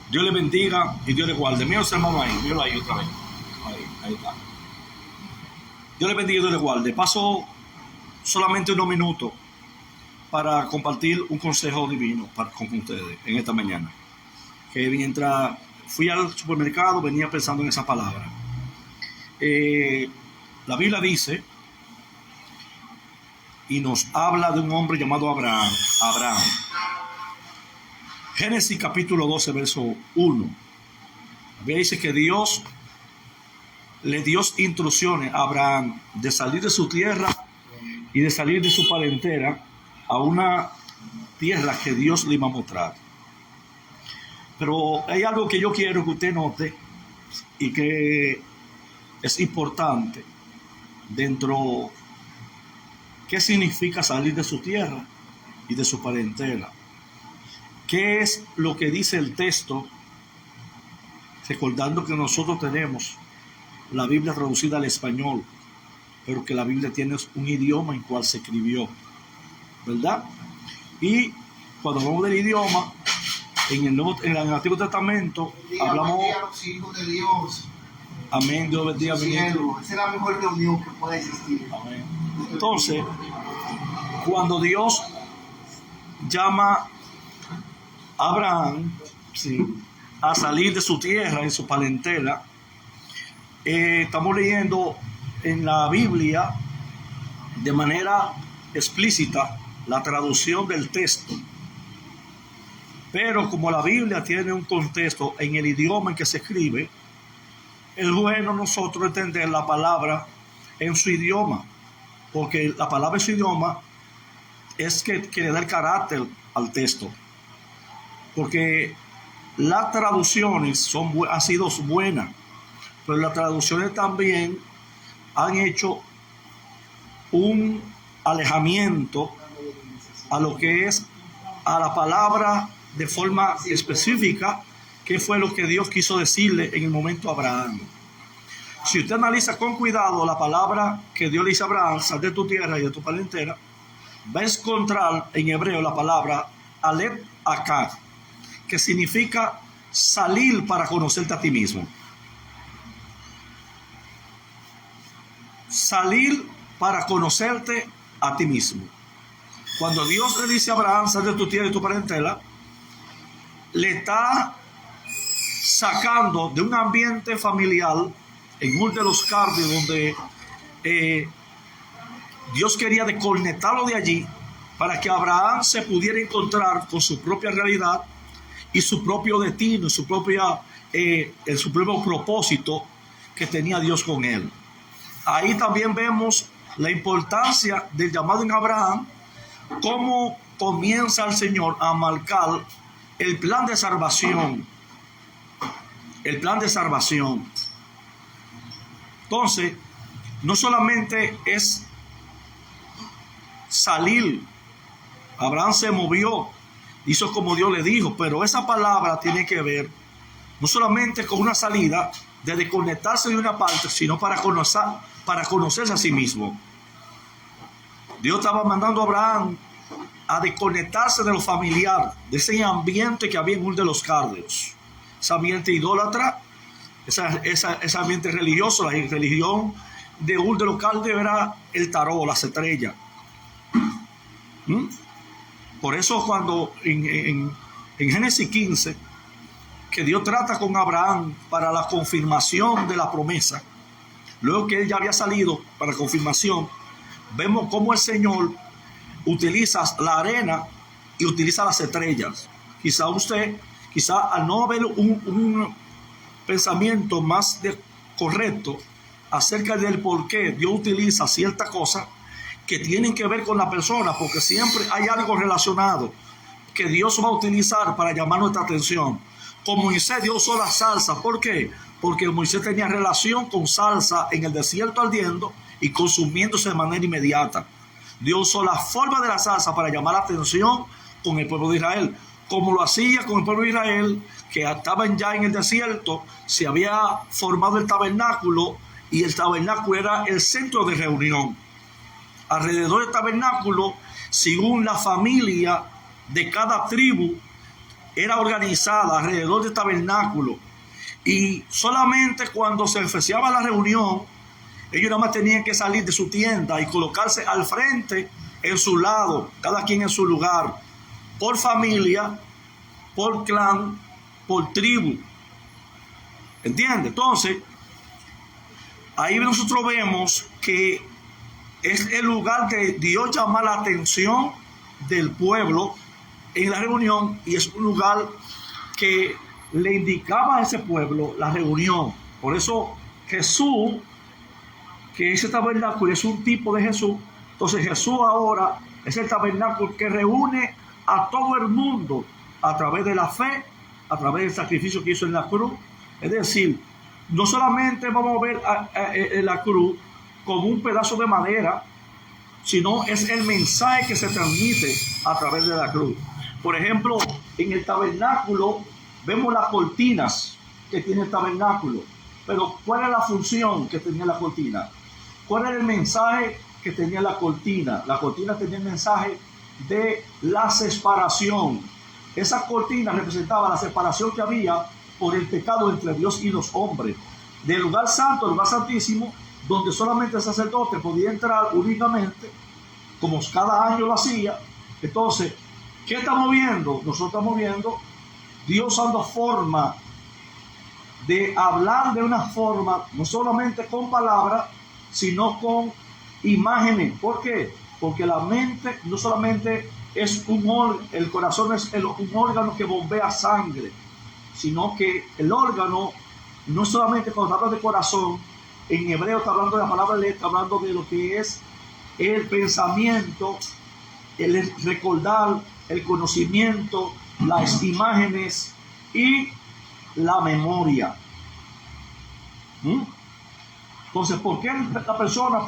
Dios le bendiga y Dios le guarde. Mira ese hermano ahí, míralo ahí otra vez. Ahí está. Dios le bendiga y Dios le guarde. Paso solamente unos minutos para compartir un consejo divino con ustedes en esta mañana. Que mientras fui al supermercado venía pensando en esa palabra. La Biblia dice y nos habla de un hombre llamado Abraham. Génesis capítulo 12, verso 1. Dice que Dios le dio instrucciones a Abraham de salir de su tierra y de salir de su parentela a una tierra que Dios le iba a mostrar. Pero hay algo que yo quiero que usted note y que es importante dentro. ¿Qué significa salir de su tierra y de su parentela? ¿Qué es lo que dice el texto? Recordando que nosotros tenemos la Biblia traducida al español, pero que la Biblia tiene un idioma en cual se escribió, ¿verdad? Y cuando hablamos del idioma, en el Antiguo Testamento hablamos. A los hijos de Dios. Amén, Dios bendiga a mi hijo. Esa es la mejor reunión que pueda existir. Amén. Entonces, cuando Dios llama a Abraham, sí, a salir de su tierra y su parentela, estamos leyendo en la Biblia de manera explícita la traducción del texto. Pero como la Biblia tiene un contexto en el idioma en que se escribe, es bueno nosotros entender la palabra en su idioma, porque la palabra en su idioma es que le da el carácter al texto. Porque las traducciones han sido buenas, pero las traducciones también han hecho un alejamiento a lo que es a la palabra de forma específica, que fue lo que Dios quiso decirle en el momento a Abraham. Si usted analiza con cuidado la palabra que Dios le dice a Abraham, sal de tu tierra y de tu parentela, va a encontrar en hebreo la palabra Aleph Akar, que significa salir para conocerte a ti mismo. Salir para conocerte a ti mismo. Cuando Dios le dice a Abraham, sal de tu tierra y tu parentela, le está sacando de un ambiente familiar en Ur de los Caldeos, donde Dios quería desconectarlo de allí para que Abraham se pudiera encontrar con su propia realidad y su propio destino, su propio propósito que tenía Dios con él. Ahí también vemos la importancia del llamado en Abraham, cómo comienza el Señor a marcar el plan de salvación. El plan de salvación. Entonces, no solamente es salir. Abraham se movió, hizo como Dios le dijo, pero esa palabra tiene que ver no solamente con una salida de desconectarse de una parte, sino para conocerse a sí mismo. Dios estaba mandando a Abraham a desconectarse de lo familiar, de ese ambiente que había en Ur de los Caldeos, ese ambiente idólatra, ese ambiente religioso. La religión de Ur de los Caldeos era el tarot, las estrellas. Por eso cuando en Génesis 15, que Dios trata con Abraham para la confirmación de la promesa, luego que él ya había salido para confirmación, vemos cómo el Señor utiliza la arena y utiliza las estrellas. Quizá al no haber un pensamiento más correcto acerca del por qué Dios utiliza ciertas cosas que tienen que ver con la persona, porque siempre hay algo relacionado que Dios va a utilizar para llamar nuestra atención. Con Moisés Dios usó la salsa. ¿Por qué? Porque Moisés tenía relación con salsa en el desierto ardiendo y consumiéndose de manera inmediata. Dios usó la forma de la salsa para llamar la atención con el pueblo de Israel, como lo hacía con el pueblo de Israel, que estaban ya en el desierto. Se había formado el tabernáculo y el tabernáculo era el centro de reunión. Alrededor del tabernáculo, según la familia de cada tribu, era organizada alrededor del tabernáculo. Y solamente cuando se oficiaba la reunión, ellos nada más tenían que salir de su tienda y colocarse al frente en su lado, cada quien en su lugar, por familia, por clan, por tribu. ¿Entiende? Entonces, ahí nosotros vemos que es el lugar de Dios llamar la atención del pueblo en la reunión, y es un lugar que le indicaba a ese pueblo la reunión. Por eso Jesús, que ese tabernáculo es un tipo de Jesús, entonces Jesús ahora es el tabernáculo que reúne a todo el mundo a través de la fe, a través del sacrificio que hizo en la cruz. Es decir, no solamente vamos a ver la cruz como un pedazo de madera, sino es el mensaje que se transmite a través de la cruz. Por ejemplo, en el tabernáculo vemos las cortinas que tiene el tabernáculo, pero ¿cuál es la función que tenía la cortina? ¿Cuál era el mensaje que tenía la cortina? La cortina tenía el mensaje de la separación. Esa cortina representaba la separación que había por el pecado entre Dios y los hombres. Del lugar santo, el lugar santísimo, donde solamente el sacerdote podía entrar únicamente, como cada año lo hacía. Entonces, ¿qué estamos viendo? Nosotros estamos viendo Dios dando forma de hablar de una forma, no solamente con palabras, sino con imágenes. ¿Por qué? Porque la mente no solamente es el corazón es un órgano que bombea sangre, sino que el órgano, no solamente cuando habla de corazón, en hebreo está hablando de la palabra letra, está hablando de lo que es el pensamiento, el recordar, el conocimiento, las imágenes y la memoria. Entonces, ¿por qué la persona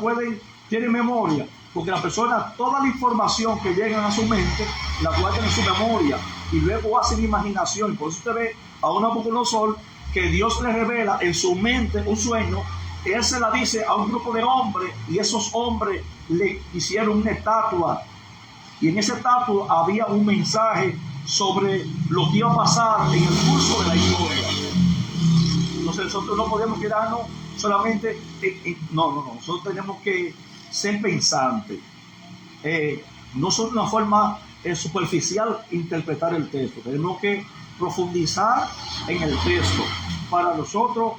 tiene memoria? Porque la persona, toda la información que llega a su mente, la guarda en su memoria y luego hace imaginación. Por eso usted ve a un Nabucodonosor que Dios le revela en su mente un sueño. Él se la dice a un grupo de hombres y esos hombres le hicieron una estatua. Y en esa estatua había un mensaje sobre lo que iba a pasar en el curso de la historia. Entonces nosotros no podemos quedarnos solamente no, nosotros tenemos que ser pensantes. No es una forma superficial interpretar el texto. Tenemos que profundizar en el texto para nosotros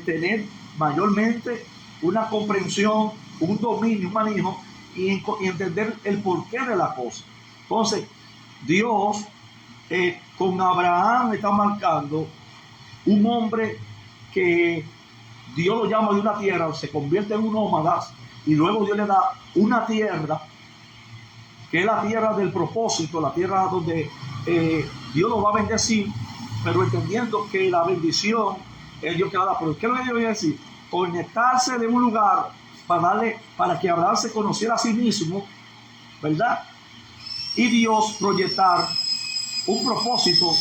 tener mayormente una comprensión, un dominio, un manejo y entender el porqué de la cosa. Entonces, Dios con Abraham está marcando un hombre que Dios lo llama de una tierra, se convierte en un nómada y luego Dios le da una tierra que es la tierra del propósito, la tierra donde Dios lo va a bendecir, pero entendiendo que la bendición es Dios que la da. Pero ¿qué es lo que yo voy a decir? Conectarse de un lugar para que Abraham se conociera a sí mismo, ¿verdad? Y Dios proyectar un propósito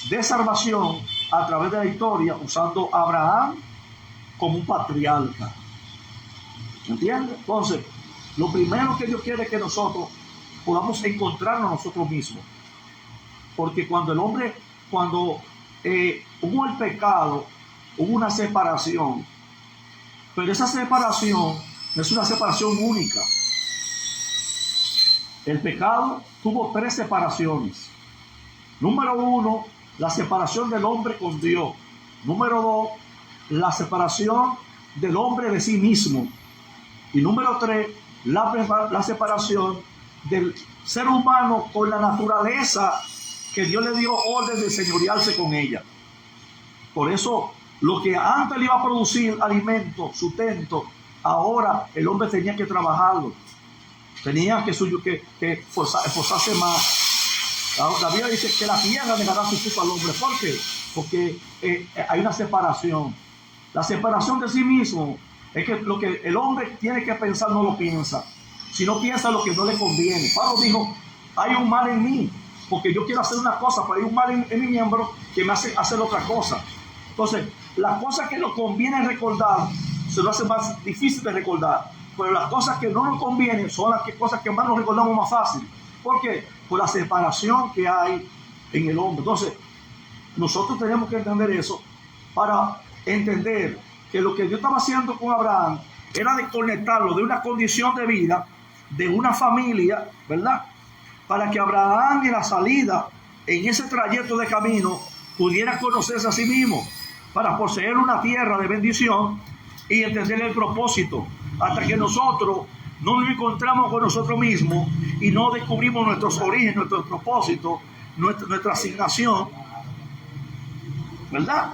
de salvación a través de la historia, usando a Abraham como un patriarca. ¿Entiendes? Entonces, lo primero que Dios quiere es que nosotros podamos encontrarnos a nosotros mismos. Porque cuando hubo el pecado, hubo una separación. Pero esa separación no es una separación única. El pecado tuvo 3 separaciones. Número 1, la separación del hombre con Dios. Número 2, la separación del hombre de sí mismo. Y número 3, la separación del ser humano con la naturaleza que Dios le dio orden de señorearse con ella. Por eso, lo que antes le iba a producir alimento, sustento, ahora el hombre tenía que trabajarlo. Tenía que esforzarse más. La Biblia dice que la tierra dejará su fruto al hombre. ¿Por qué? Porque hay una separación. La separación de sí mismo es que lo que el hombre tiene que pensar no lo piensa. Si no piensa lo que no le conviene. Pablo dijo, hay un mal en mí, porque yo quiero hacer una cosa, pero hay un mal en mi miembro que me hace hacer otra cosa. Entonces, las cosas que nos conviene recordar se nos hace más difícil de recordar, pero las cosas que no nos convienen son las cosas que más nos recordamos más fácil. ¿Por qué? Por la separación que hay en el hombre. Entonces, nosotros tenemos que entender eso para entender que lo que Dios estaba haciendo con Abraham era de conectarlo de una condición de vida, de una familia, ¿verdad? Para que Abraham en la salida, en ese trayecto de camino, pudiera conocerse a sí mismo, para poseer una tierra de bendición y entender el propósito, hasta que nosotros no nos encontramos con nosotros mismos y no descubrimos nuestros orígenes, nuestros propósitos, nuestra asignación, ¿verdad?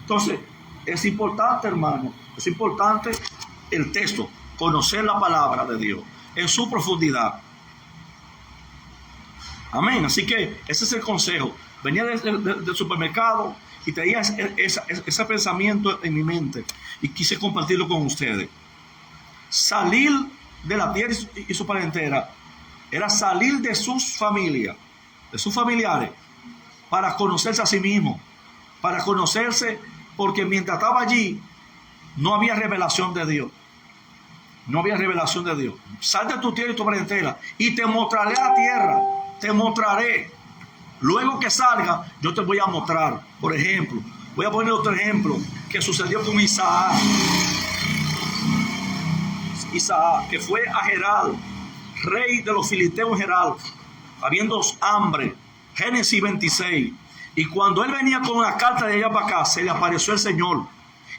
Entonces, es importante, hermano, es importante el texto, conocer la palabra de Dios en su profundidad. Amén. Así que ese es el consejo. Venía del supermercado y tenía ese pensamiento en mi mente y quise compartirlo con ustedes. Salir de la tierra y su parentela era salir de sus familias, de sus familiares, para conocerse a sí mismo, para conocerse, porque mientras estaba allí no había revelación de Dios. No había revelación de Dios. Sal de tu tierra y tu parentela y te mostraré la tierra, te mostraré. Luego que salga, yo te voy a mostrar. Por ejemplo, voy a poner otro ejemplo que sucedió con Isaac. Isaac, que fue a Gerar, rey de los filisteos Gerar, habiendo hambre. Génesis 26. Y cuando él venía con la carta de allá para acá, se le apareció el Señor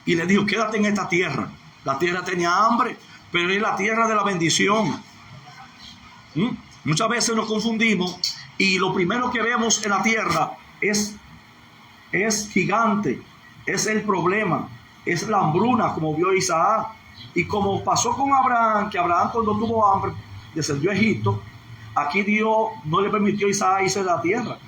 y le dijo: quédate en esta tierra. La tierra tenía hambre, pero es la tierra de la bendición. Muchas veces nos confundimos y lo primero que vemos en la tierra es gigante, es el problema, es la hambruna, como vio Isaac. Y como pasó con Abraham, que Abraham cuando tuvo hambre descendió a Egipto, aquí Dios no le permitió a Isaac irse de la tierra,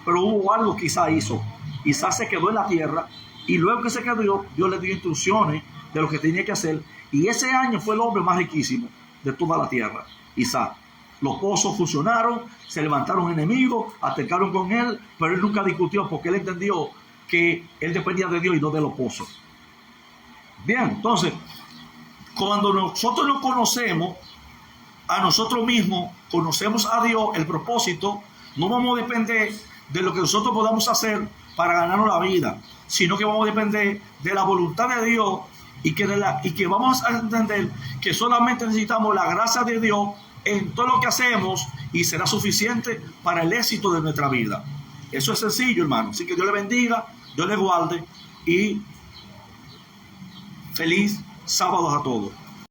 pero hubo algo que Isaac hizo. Isaac se quedó en la tierra y luego que se quedó, Dios le dio instrucciones de lo que tenía que hacer, y ese año fue el hombre más riquísimo de toda la tierra, Isaac. Los pozos funcionaron, se levantaron enemigos, atacaron con él, pero él nunca discutió porque él entendió que él dependía de Dios y no de los pozos. Bien, entonces, cuando nosotros nos conocemos a nosotros mismos, conocemos a Dios, el propósito, no vamos a depender de lo que nosotros podamos hacer para ganarnos la vida, sino que vamos a depender de la voluntad de Dios y que vamos a entender que solamente necesitamos la gracia de Dios en todo lo que hacemos y será suficiente para el éxito de nuestra vida. Eso es sencillo, hermano. Así que Dios le bendiga, Dios le guarde y feliz sábado a todos.